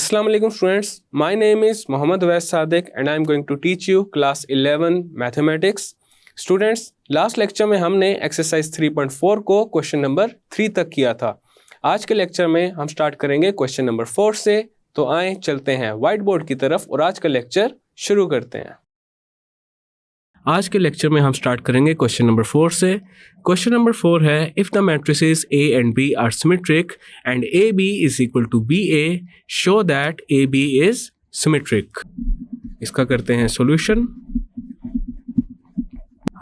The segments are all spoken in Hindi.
Assalamu alaikum students, my name is Mohammad Awais Sadiq and I am going to teach you class 11 mathematics. Students, last lecture में हमने एक्सरसाइज 3.4 को क्वेश्चन नंबर 3 तक किया था। आज के लेक्चर में हम स्टार्ट करेंगे क्वेश्चन नंबर 4 से। तो आए चलते हैं व्हाइट बोर्ड की तरफ और आज का लेक्चर शुरू करते हैं। आज के लेक्चर में हम स्टार्ट करेंगे क्वेश्चन नंबर 4 से। क्वेश्चन नंबर 4 है, if the matrices A and B are symmetric and AB is equal to BA, show that AB is symmetric. इसका करते हैं सॉल्यूशन।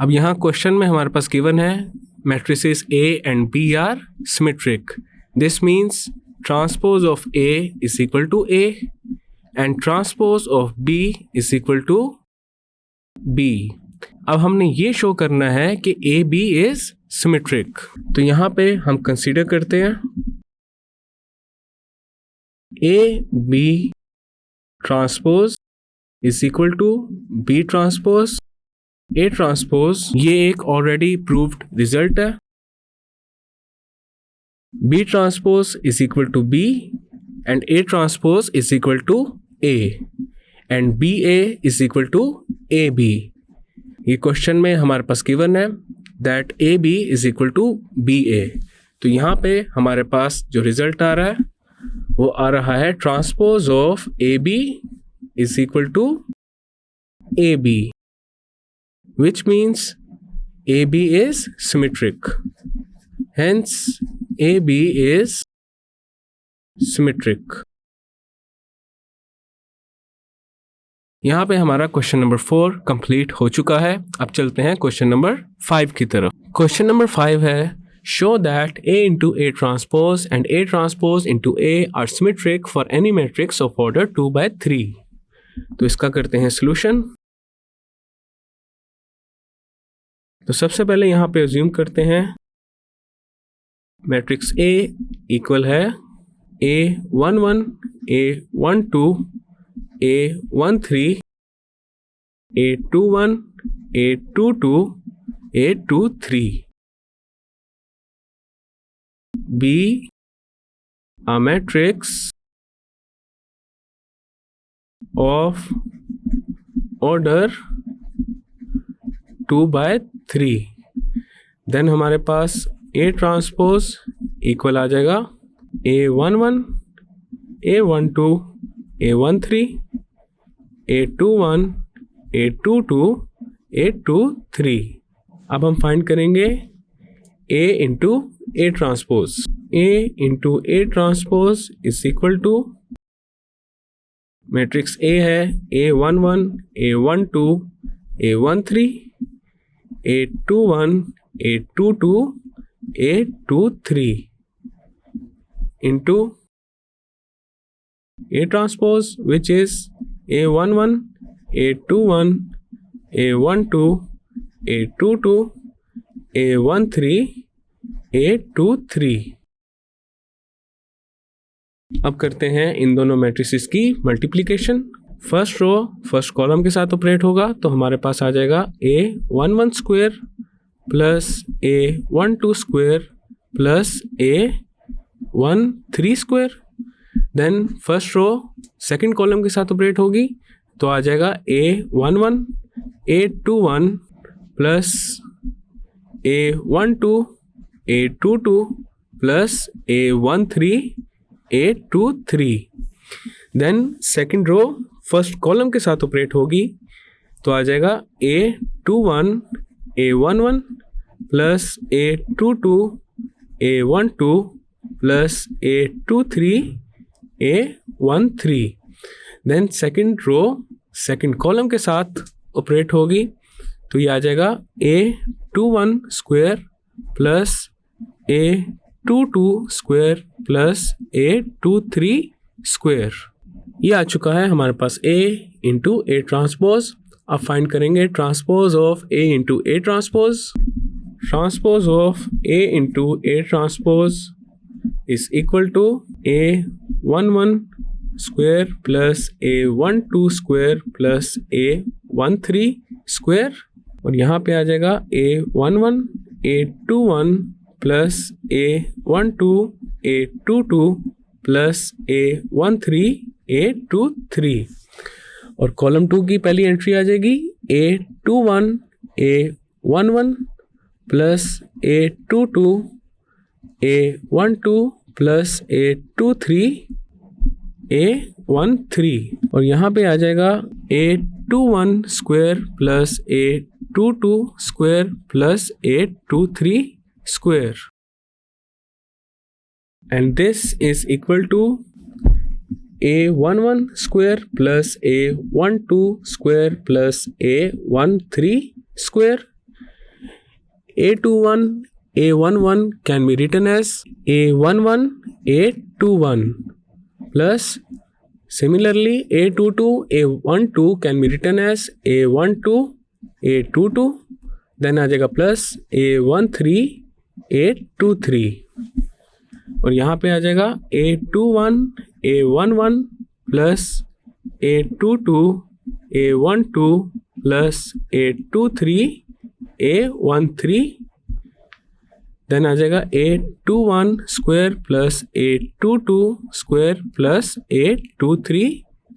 अब यहाँ क्वेश्चन में हमारे पास गिवन है matrices A and B are symmetric. This means transpose of A is equal to A and transpose of B is equal to B। अब हमने ये शो करना है कि ए बी इज सिमेट्रिक। तो यहां पे हम कंसीडर करते हैं A B transpose is equal to B transpose. A transpose ये एक ऑलरेडी प्रूव्ड रिजल्ट है। B transpose is equal to B and A transpose is equal to A and B A is equal to A B. ये क्वेश्चन में हमारे पास गिवन है that A B is equal to B A. तो यहाँ पे हमारे पास जो रिजल्ट आ रहा है वो आ रहा है transpose of A B is equal to A B, which means A B is symmetric. Hence A B is symmetric. यहाँ पे हमारा क्वेश्चन नंबर 4 कंप्लीट हो चुका है। अब चलते हैं क्वेश्चन नंबर 5 की तरफ। क्वेश्चन नंबर 5 है, show that A into A transpose and A transpose into A are symmetric for any matrix of order 2/3। तो इसका करते हैं सोल्यूशन। तो सबसे पहले यहाँ पे अज्यूम करते हैं मैट्रिक्स A इक्वल है A11, A12, A13, A21, A22, A23. B a matrix of order 2/3. Then हमारे पास A ट्रांसपोज इक्वल आ जाएगा A11, A12, A13, A21, A22, A23। अब हम फाइंड करेंगे A into A transpose. A into A transpose is equal to matrix A है A11, A12, A13, A21, A22, A23 into A transpose, which is A11, A21, A12, A22, A13, A23। अब करते हैं इन दोनों मैट्रिसेस की multiplication. First row first column के साथ ऑपरेट होगा तो हमारे पास आ जाएगा A11 square plus A12 square plus A13 square. Then first row second column के साथ ऑपरेट होगी तो आ जाएगा A11, A21 plus A12, A22 plus A13, A23। Then second row first column के साथ ऑपरेट होगी तो आ जाएगा A21, A11 plus A22, A12 plus A23, A13। Then second row second column के साथ ऑपरेट होगी तो ये आ जाएगा A21 square plus A22 square plus A23 square. ये आ चुका है हमारे पास A इंटू A ट्रांसपोज। अब फाइंड करेंगे transpose of A into A transpose. Transpose of A into A transpose is equal to A11 square plus A12 square plus A13 square। और यहाँ पे आ जाएगा A11, A21 plus A12, A22 plus A13 A23 और कॉलम 2 की पहली एंट्री आ जाएगी A21 A11 plus A22 A12 plus A23 A13 और यहाँ पे आ जाएगा A21 square plus A22 square plus A23 square and this is equal to A11 square plus A12 square plus A13 square. A21 A11 can be written as A11 A21 plus similarly A22 A12 can be written as A12 A22 then आ जाएगा plus A13 A23 और यहाँ पे आ जाएगा A21 A11 plus A22 A12 plus A23 A13 then आ जाएगा A21 square plus A22 square plus A23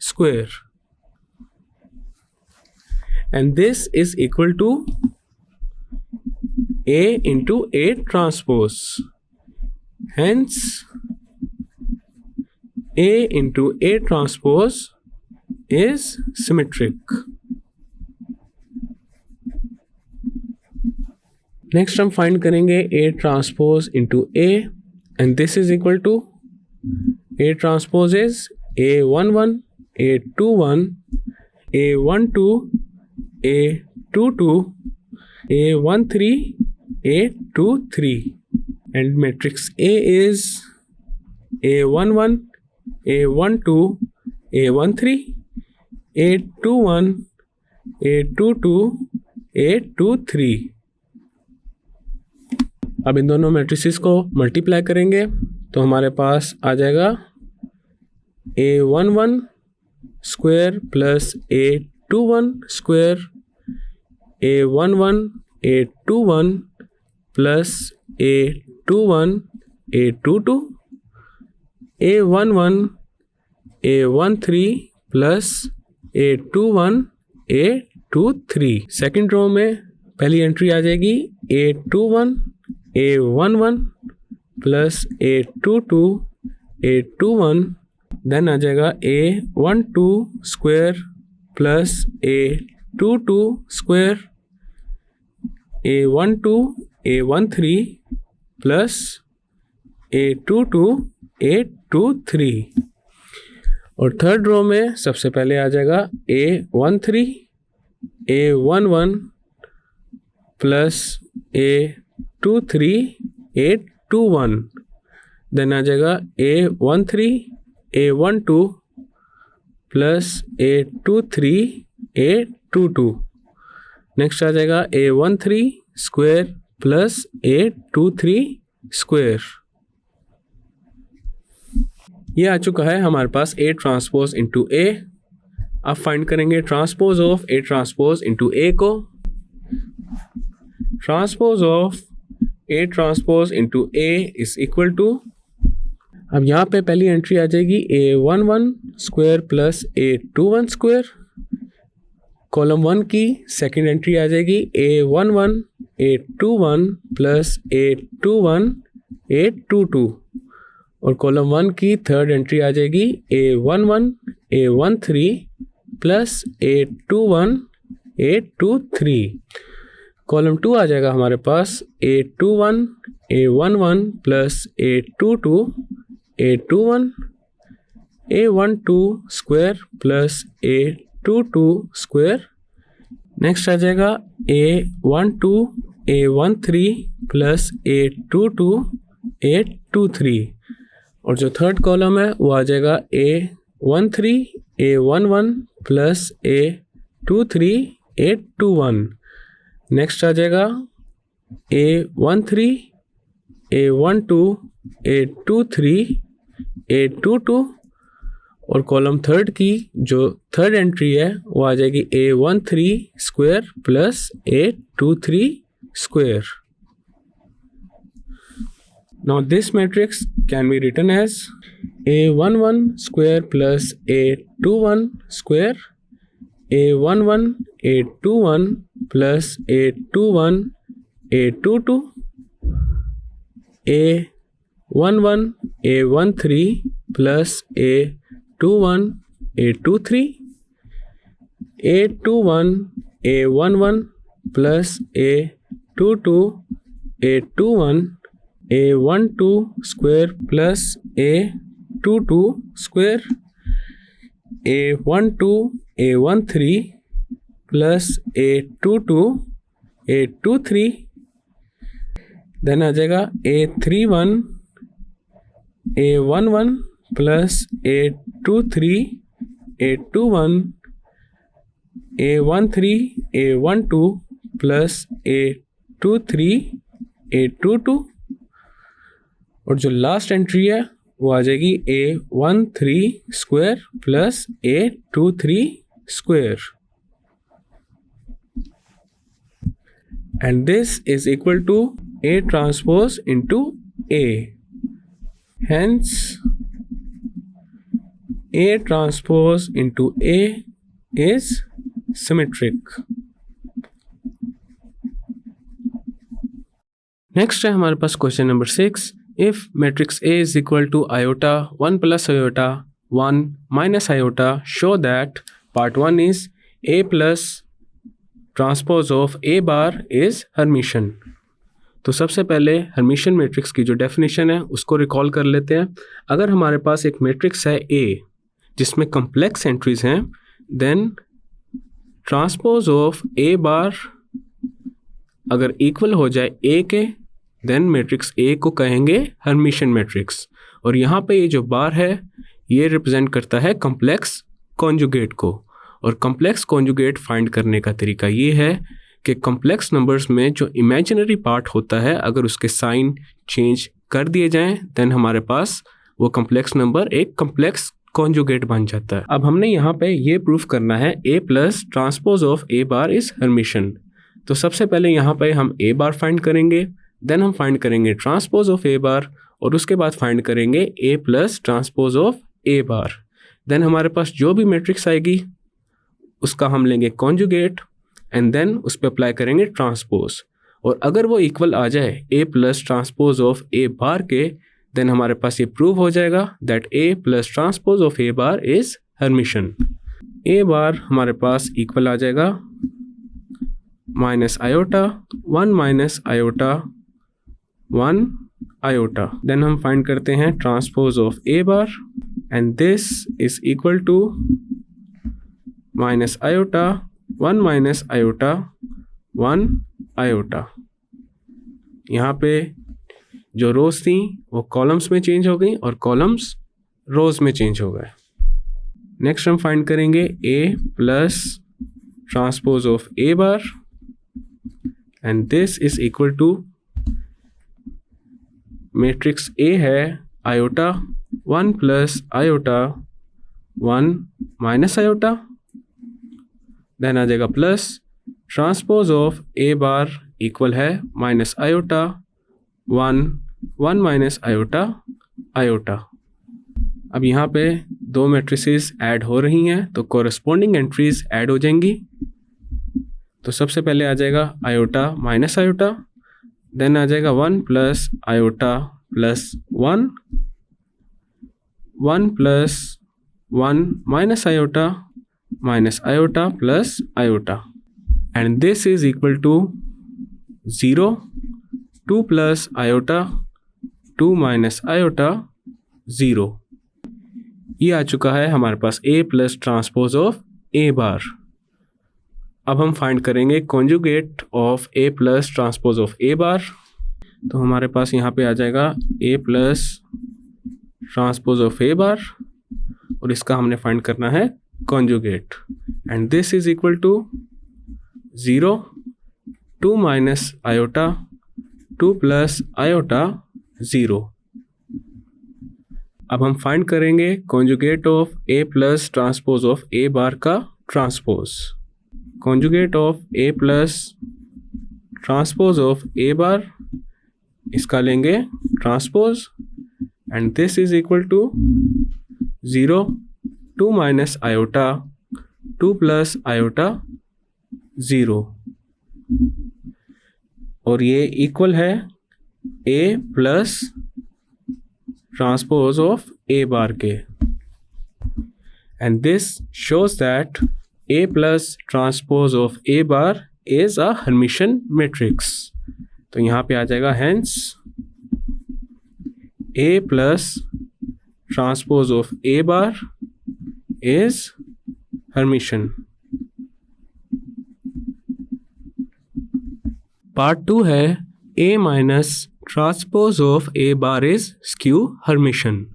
square and this is equal to A into A transpose Hence, A into A transpose is symmetric. Next हम find करेंगे A transpose into A and this is equal to A transpose is A11, A21, A12, A22, A13, A23. And matrix A is A11, A12, A13, A21, A22, A23. अब इन दोनों मैट्रिसेस को मल्टीप्लाई करेंगे तो हमारे पास आ जाएगा A11 square plus A21 square A11 A21 plus A21 A22 A11 A13 plus A21 A23 second row में पहली एंट्री आ जाएगी A21 A11 plus A22 A21 then आ जाएगा A12 square plus A22 square A12 A13 plus A22 A23 और थर्ड रो में सबसे पहले आ जाएगा A13 A11 plus A23 A21 then आ जाएगा A13 A12 plus A23 A22 next आ जाएगा A13 square plus A23 square ये आ चुका है हमारे पास A ट्रांसपोज इंटू A। अब फाइंड करेंगे transpose of A transpose into A को। Transpose of A transpose into A is equal to, अब यहाँ पे पहली एंट्री आ जाएगी A11 square plus A21 square. Column 1 की सेकंड एंट्री आ जाएगी A11 A21 plus A21 A22 और कॉलम 1 की थर्ड एंट्री आ जाएगी A11 A13 plus A21 A23। Column 2 आ जाएगा हमारे पास A21 A11 plus A22 A21 A12 square plus A22 square. Next आ जाएगा A12 A13 plus A22 A23 और जो थर्ड कॉलम है वो आ जाएगा A13 A11 plus A23 A21। Next आ जाएगा A13 A12 A23 A22 और कॉलम थर्ड की जो थर्ड एंट्री है वो आ जाएगी A13 square plus A23 square. Now this matrix can be written as A11 square plus A21 square, A11 A21 plus A21 A22, A11 A13 plus A21 A23, A21 A11 plus A22 A21, A12 square plus A22 square, A12 A13 plus A22 A23, then आ जाएगा A31 A11 plus A23 A21, A13 A12 plus A23 A22, और जो लास्ट एंट्री है वो आ जाएगी A13 square plus A23 square, and this is equal to A transpose into A. Hence, A transpose into A is symmetric. Next है हमारे पास question number 6. If matrix A is equal to iota 1 plus iota 1 minus iota, show that part 1 is A plus transpose of A bar is Hermitian. तो सबसे पहले हर्मिशियन मैट्रिक्स की जो डेफिनेशन है उसको रिकॉल कर लेते हैं. अगर हमारे पास एक मैट्रिक्स है A जिसमें कम्प्लेक्स एंट्रीज हैं, देन ट्रांसपोज ऑफ A बार अगर इक्वल हो जाए A के, देन मैट्रिक्स A को कहेंगे हर्मिशियन मैट्रिक्स. और यहाँ पे ये जो बार है ये रिप्रेजेंट करता है कम्प्लेक्स कॉन्जुगेट को. और कम्प्लेक्स कॉन्जुगेट फाइंड करने का तरीका ये है कि कॉम्प्लेक्स नंबर्स में जो इमेजिनरी पार्ट होता है अगर उसके साइन चेंज कर दिए जाएं, देन हमारे पास वो कॉम्प्लेक्स नंबर एक कॉम्प्लेक्स कॉन्जुगेट बन जाता है. अब हमने यहाँ पे ये प्रूफ करना है A plus transpose of A bar is Hermitian. तो सबसे पहले यहाँ पे हम A बार फाइंड करेंगे, देन हम फाइंड करेंगे ट्रांसपोज ऑफ A बार, और उसके बाद फाइंड करेंगे A plus transpose of A bar. Then हमारे पास जो भी मैट्रिक्स आएगी उसका हम लेंगे कॉन्जुगेट एंड देन उस पर अप्लाई करेंगे ट्रांसपोज. और अगर वो इक्वल आ जाए A plus transpose of A bar के, देन हमारे पास ये प्रूव हो जाएगा that A plus transpose of A bar is Hermitian. A bar हमारे पास इक्वल आ जाएगा minus iota 1 minus iota 1 iota. Then हम फाइंड करते हैं transpose of A bar and this is equal to minus iota 1 minus iota 1 iota. यहाँ पे जो रोज थी वो कॉलम्स में चेंज हो गई और कॉलम्स रोज में चेंज हो गए. नेक्स्ट हम फाइंड करेंगे A plus transpose of A bar and this is equal to matrix A है iota 1 plus iota 1 minus iota, then आ जाएगा plus transpose of A bar equal है minus iota 1 minus iota iota. अब यहाँ पे दो मैट्रिसेस ऐड हो रही हैं तो कॉरस्पॉन्डिंग एंट्रीज ऐड हो जाएंगी. तो सबसे पहले आ जाएगा आयोटा माइनस आयोटा, देन आ जाएगा 1 plus iota plus 1 plus 1 minus iota minus iota plus iota, and this is equal to 0, 2 plus iota 2 minus iota 0. ये आ चुका है हमारे पास A plus transpose of A बार. अब हम फाइंड करेंगे conjugate of A plus transpose of A बार. तो हमारे पास यहाँ पे आ जाएगा A plus transpose of A bar और इसका हमने फाइंड करना है conjugate, and this is equal to 0, 2 minus iota 2 plus iota 0. अब हम फाइंड करेंगे conjugate of A plus transpose of A bar का transpose. Conjugate of A plus transpose of A bar, इसका लेंगे transpose and this is equal to 0, 2 minus iota 2 plus iota 0, और ये इक्वल है a plus transpose of a bar के, and this shows that a plus transpose of a bar is a Hermitian matrix. तो यहाँ पे आ जाएगा hence a plus transpose of a bar is Hermitian. Part 2 है a minus transpose of a bar is skew Hermitian.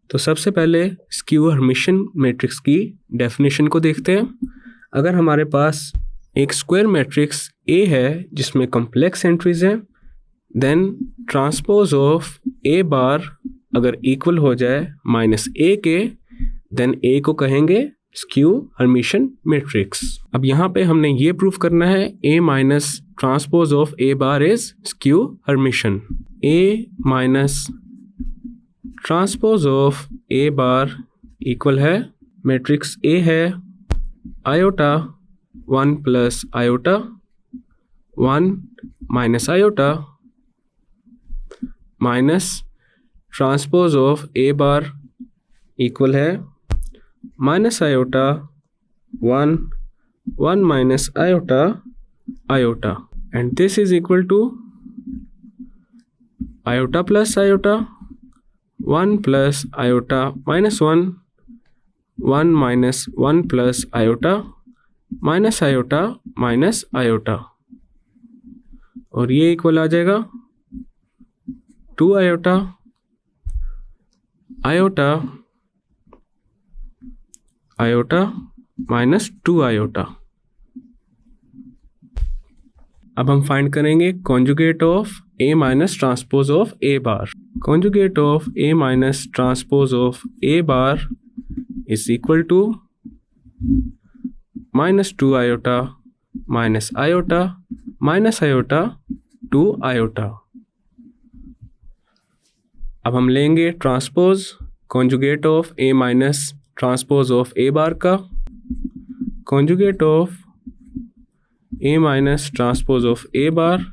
तो सबसे पहले स्क्यू हर्मिशियन मैट्रिक्स की डेफिनेशन को देखते हैं। अगर हमारे पास एक स्क्वायर मैट्रिक्स A है जिसमें कॉम्प्लेक्स एंट्रीज हैं, देन ट्रांसपोज ऑफ A बार अगर इक्वल हो जाए माइनस A के, देन A को कहेंगे स्क्यू हर्मिशियन मैट्रिक्स। अब यहाँ पे हमने ये प्रूफ करना है A minus transpose of A bar is skew Hermitian. A minus transpose of A bar equal है, मैट्रिक्स A है iota 1 plus iota 1 minus iota minus transpose of A bar equal है minus iota 1 1 minus iota iota, and this is equal to iota plus iota 1 plus iota minus 1 1 minus 1 plus iota minus iota minus iota, और ये इक्वल आ जाएगा 2 iota iota iota minus 2 iota. अब हम फाइंड करेंगे conjugate of A minus transpose of A bar. Conjugate of A minus transpose of A bar is equal to minus 2 iota minus iota minus iota 2 iota. अब हम लेंगे transpose conjugate of A minus transpose of A bar का, conjugate of A minus transpose of A bar,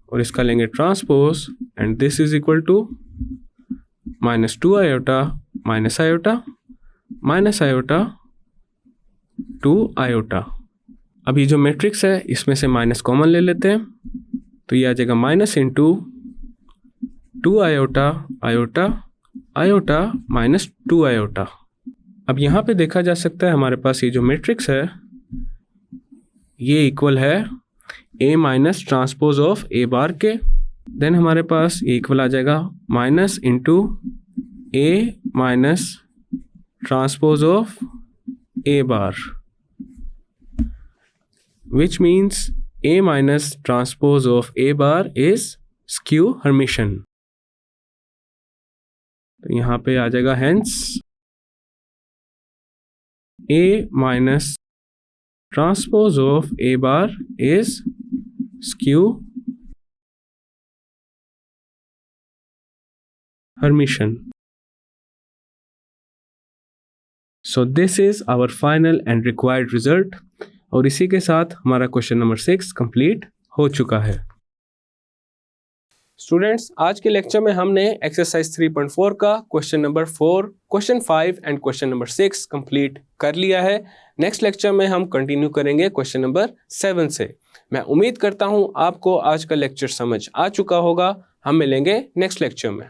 और इसका लेंगे transpose, and this is equal to minus 2 iota minus iota minus iota 2 iota. अब ये जो मैट्रिक्स है इसमें से माइनस कॉमन ले लेते हैं, तो ये आ जाएगा minus into 2 iota iota iota minus 2 iota. अब यहाँ पे देखा जा सकता है हमारे पास ये जो मैट्रिक्स है ये इक्वल है A minus transpose of A bar के, देन हमारे पास ये इक्वल आ जाएगा minus into A minus transpose of A bar, which means A minus transpose of A bar is skew Hermitian। तो यहाँ पे आ जाएगा hence A minus transpose of A bar is skew Hermitian। So this is our final and required result, और इसी के साथ हमारा क्वेश्चन नंबर 6 कंप्लीट हो चुका है। स्टूडेंट्स, आज के लेक्चर में हमने एक्सरसाइज 3.4 का question number 4, question 5 and question number 6 complete कर लिया है। नेक्स्ट लेक्चर में हम कंटिन्यू करेंगे क्वेश्चन नंबर 7 से। मैं उम्मीद करता हूँ आपको आज का लेक्चर समझ आ चुका होगा। हम मिलेंगे नेक्स्ट लेक्चर में।